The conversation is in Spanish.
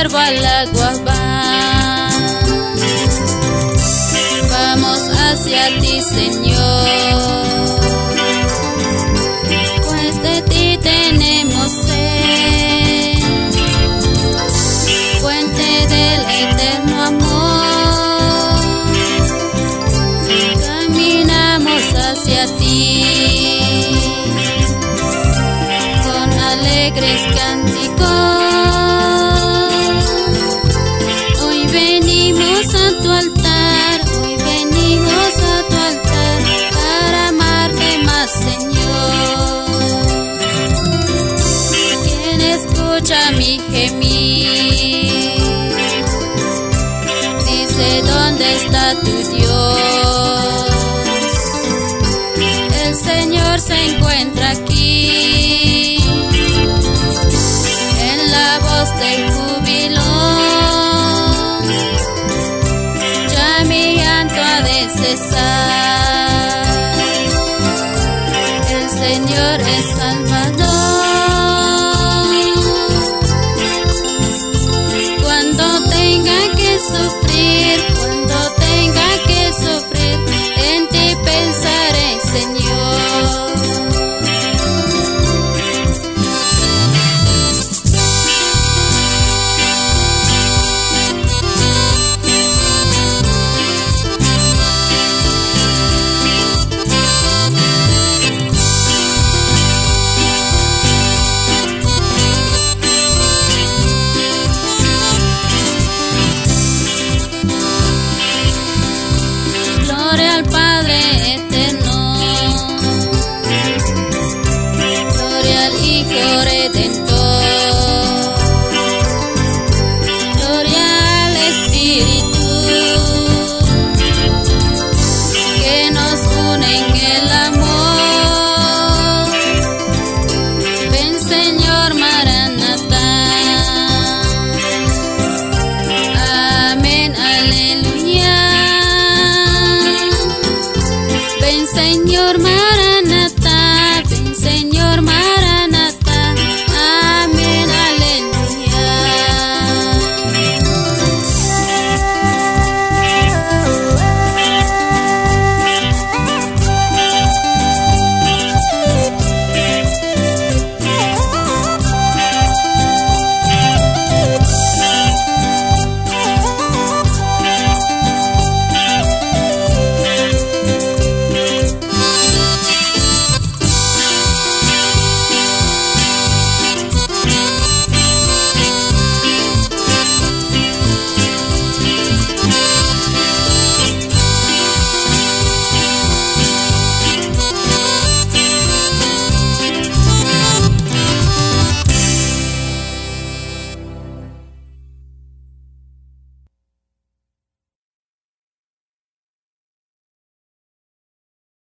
siervo al agua va. Vamos hacia ti, Señor, pues de ti tenemos sed, fuente del eterno amor. Caminamos hacia ti con alegres cánticos. Hoy venimos a tu altar, hoy venimos a tu altar para amarte más, Señor. Quien escucha mi gemir, dice: ¿dónde está tu Dios? El Señor se encuentra aquí, en la voz del júbilo. Ya mi llanto ha de cesar, el Señor es Salvador. Cuando tenga que sufrir, cuando tenga que sufrir, en ti pensaré, Señor. Gloria al Padre eterno, gloria al Hijo Redentor.